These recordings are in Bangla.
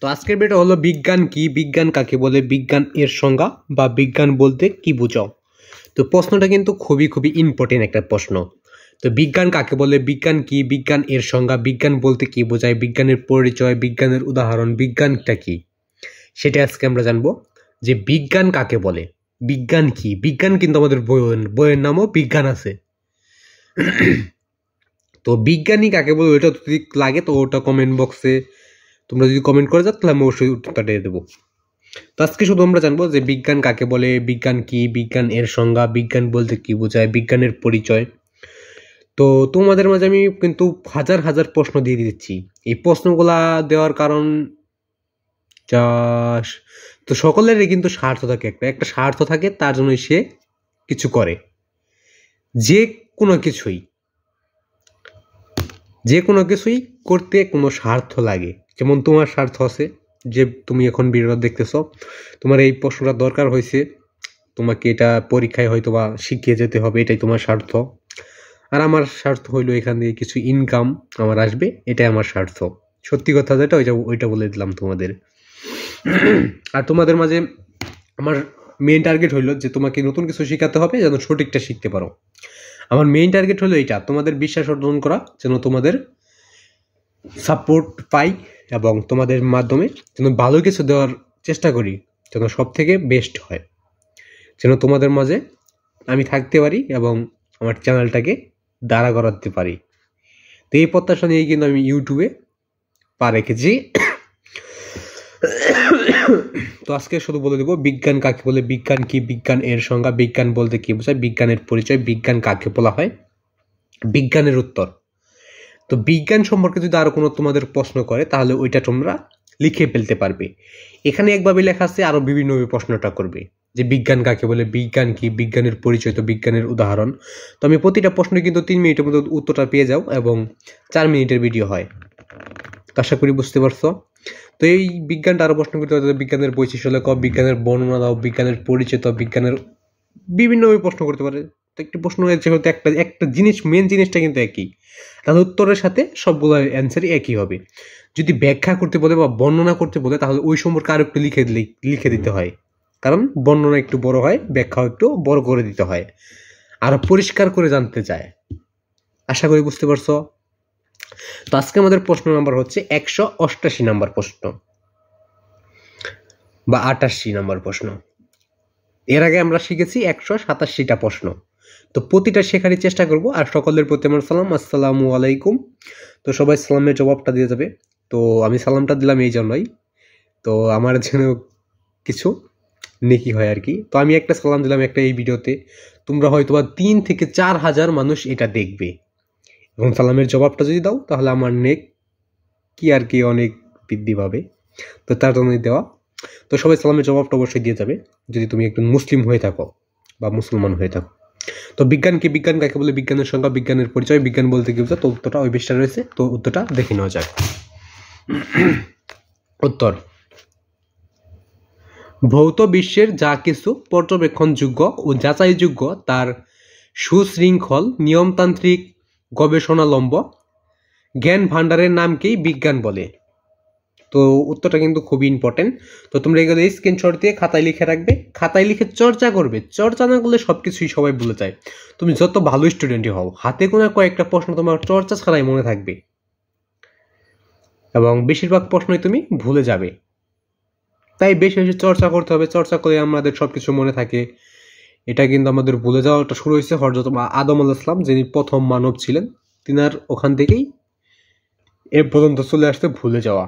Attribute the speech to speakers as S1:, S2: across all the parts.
S1: তো আজকের ভিডিও হলো বিজ্ঞান কি, বিজ্ঞান কাকে বলে, বিজ্ঞান এর সংজ্ঞা বা বিজ্ঞান বলতে কি বুঝাও। তো প্রশ্নটা কিন্তু খুবই ইম্পর্টেন্ট একটা প্রশ্ন। তো বিজ্ঞান কাকে বলে, বিজ্ঞান কি, বিজ্ঞান এর সংজ্ঞা, বিজ্ঞান বলতে কি বোঝায়, বিজ্ঞানের পরিচয়, বিজ্ঞানের উদাহরণ, বিজ্ঞানটা কি, সেটা আজকে আমরা জানবো। যে বিজ্ঞান কাকে বলে, বিজ্ঞান কি। বিজ্ঞান কিন্তু আমাদের বইয়ের নামও বিজ্ঞান আছে। তো বিজ্ঞানী কাকে বলে ওইটা যদি লাগে তো ওটা কমেন্ট বক্সে তোমরা যদি কমেন্ট করে যাও তাহলে আমি অবশ্যই উত্তরটা দিয়ে দেবো। তো আজকে শুধু আমরা জানবো যে বিজ্ঞান কাকে বলে, বিজ্ঞান কি, বিজ্ঞান এর সংজ্ঞা, বিজ্ঞান বলতে কি বোঝায়, বিজ্ঞানের পরিচয়। তো তোমাদের মাঝে আমি কিন্তু হাজার হাজার প্রশ্ন দিয়ে দিচ্ছি। এই প্রশ্নগুলা দেওয়ার কারণ তো সকলেরই কিন্তু স্বার্থ থাকে, একটা স্বার্থ থাকে, তার জন্যই সে কিছু করে। যে কোনো কিছুই করতে কোনো স্বার্থ লাগে। যেমন তোমার স্বার্থ আছে, যে তুমি এখন ভিডিওটা দেখতেছো, তোমার এই প্রশ্নটা দরকার হয়েছে, তোমাকে এটা পরীক্ষায় হয়তো বা শিখিয়ে যেতে হবে, এটাই তোমার স্বার্থ। আর আমার স্বার্থ হইলো এখান থেকে কিছু ইনকাম আমার আসবে, এটাই আমার স্বার্থ। সত্যি কথা যেটা ওইটা বলে দিলাম তোমাদের। আর তোমাদের মাঝে আমার মেইন টার্গেট হইলো যে তোমাকে নতুন কিছু শেখাতে হবে যেন সঠিকটা শিখতে পারো। আমার মেইন টার্গেট হলো এইটা, তোমাদের বিশ্বাস অর্জন করা, যেন তোমাদের সাপোর্ট পাই এবং তোমাদের মাধ্যমে যেন ভালো কিছু দেওয়ার চেষ্টা করি, যেন সব থেকে বেস্ট হয়, যেন তোমাদের মাঝে আমি থাকতে পারি এবং আমার চ্যানেলটাকে দাঁড়া করাতে পারি। তো এই প্রত্যাশা নিয়েই কিন্তু আমি ইউটিউবে পা রেখেছি। তো আজকে শুধু বলে দেবো বিজ্ঞান কাকে বলে, বিজ্ঞান কি, বিজ্ঞান এর সংজ্ঞা, বিজ্ঞান বলতে কি বোঝায়, বিজ্ঞানের পরিচয়, বিজ্ঞান কাকে বলা হয়, বিজ্ঞানের উত্তর। তো বিজ্ঞান সম্পর্কে যদি আরো কোনো তোমাদের প্রশ্ন করে তাহলে ওইটা তোমরা লিখে ফেলতে পারবে। এখানে একভাবে লেখা আছে, আরো বিভিন্নভাবে প্রশ্নটা করবে যে বিজ্ঞান কাকে বলে, বিজ্ঞান কি, বিজ্ঞানের পরিচয়, তো বিজ্ঞানের উদাহরণ। তো আমি প্রতিটা প্রশ্ন কিন্তু 3 মিনিটের মধ্যে উত্তরটা পেয়ে যাও এবং 4 মিনিটের ভিডিও হয়। আশা করি বুঝতে পারছো। তো এই বিজ্ঞানটা আরো প্রশ্ন করতে হবে, বিজ্ঞানের বৈশিষ্ট্য লেখ, বিজ্ঞানের বর্ণনা দাও, বিজ্ঞানের পরিচয়, তো বিজ্ঞানের বিভিন্নভাবে প্রশ্ন করতে পারে। তো একটি প্রশ্ন হয়েছে হয়তো একটা জিনিস, মেন জিনিসটা কিন্তু একই, তাহলে উত্তরের সাথে সবগুলো অ্যান্সারই একই হবে। যদি ব্যাখ্যা করতে বলে বা বর্ণনা করতে বলে তাহলে ওই সম্পর্কে আরো একটু লিখে দিতে হয়, কারণ বর্ণনা একটু বড় হয়, ব্যাখ্যাও একটু বড় করে দিতে হয়, আরো পরিষ্কার করে জানতে চায়। আশা করি বুঝতে পারছো। তো আজকে আমাদের প্রশ্ন নাম্বার হচ্ছে 188 নাম্বার প্রশ্ন বা 88 নাম্বার প্রশ্ন। এর আগে আমরা শিখেছি 187টা প্রশ্ন। তো প্রতিটা শেখারই চেষ্টা করব। আর সকলের প্রতি আমার সালাম, আসসালামু আলাইকুম। তো সবাই সালামের জবাবটা দিয়ে যাবে। তো আমি সালামটা দিলাম এই জন্যই, তো আমার যেন কিছু নেকি হয় আর কি। তো আমি একটা সালাম দিলাম একটা এই ভিডিওতে, তোমরা হয়তোবা 3 থেকে 4 হাজার মানুষ এটা দেখবে এবং সালামের জবাবটা যদি দাও তাহলে আমার নেক কি আর কি অনেক বৃদ্ধি পাবে। তো তার জন্যই দেওয়া। তো সবাই সালামের জবাবটা অবশ্যই দিয়ে যাবে যদি তুমি একজন মুসলিম হয়ে থাকো বা মুসলমান হয়ে থাকো। তো বিজ্ঞান কি, বিজ্ঞান কাকে বলে, বিজ্ঞানের সংজ্ঞা, বিজ্ঞানের পরিচয়, বিজ্ঞান বলতে কি বোঝায়, তো উত্তরটা ওই পৃষ্ঠায় রয়েছে। তো উত্তরটা দেখে নেওয়া যাক। উত্তর: ভৌত বিশ্বের যা কিছু পর্যবেক্ষণযোগ্য ও যাচাইযোগ্য তার সুশৃঙ্খল নিয়মতান্ত্রিক গবেষণালম্ব জ্ঞান ভাণ্ডারের নামকেই বিজ্ঞান বলে। তো উত্তরটা কিন্তু খুবই ইম্পর্টেন্ট। তো তোমরা এগুলো স্ক্রিনশট দিয়ে খাতায় লিখে রাখবে, খাতায় লিখে চর্চা করবে। চর্চা না করলে সব কিছুই সবাই ভুলে যায়। তুমি যত ভালো স্টুডেন্টই হও, হাতে গোনা কয়েকটা প্রশ্ন তোমার চর্চা ছাড়াই মনে থাকবে এবং বেশিরভাগ প্রশ্নই তুমি ভুলে যাবে। তাই বেশি বেশি চর্চা করতে হবে, চর্চা করে আমাদের সব কিছু মনে থাকে। এটা কিন্তু আমাদের ভুলে যাওয়াটা শুরু হয়েছে হযরত আদম আলাইহিস সালাম, যিনি প্রথম মানব ছিলেন, তিনার ওখান থেকেই এ পর্যন্ত চলে আসতে ভুলে যাওয়া।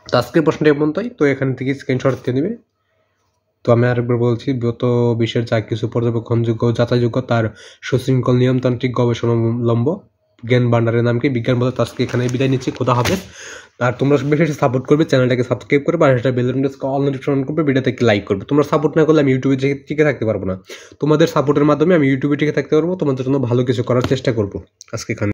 S1: তো আজকের প্রশ্নটা পর্যন্তই। তো এখান থেকে স্ক্রিনশট দিয়ে নেবে। তো আমি আরেকবার বলছি, ব্রত বিশ্বের যা কিছু পর্যবেক্ষণযোগ্য যাচাইযোগ্য তার সুশৃঙ্খল নিয়মতান্ত্রিক গবেষণালম্ব জ্ঞান ভাণ্ডারের নামকে বিজ্ঞান বলে। তো আজকে এখানে বিদায় নিচ্ছি, খোদা হাফেজ। আর তোমরা বেশি সাপোর্ট করবে, চ্যানেলটাকে সাবস্ক্রাইব করবে আর সেটা বেল আইকনটা অল নোটিফিকেশন করবে, ভিডিওতে লাইক করবে। তোমরা সাপোর্ট না করলে আমি ইউটিউবে টিকে থাকতে পারবো না। তোমাদের সাপোর্টের মাধ্যমে আমি ইউটিউবে টিকে থাকতে পারবো, তোমাদের জন্য ভালো কিছু করার চেষ্টা করবো। আজকে এখানে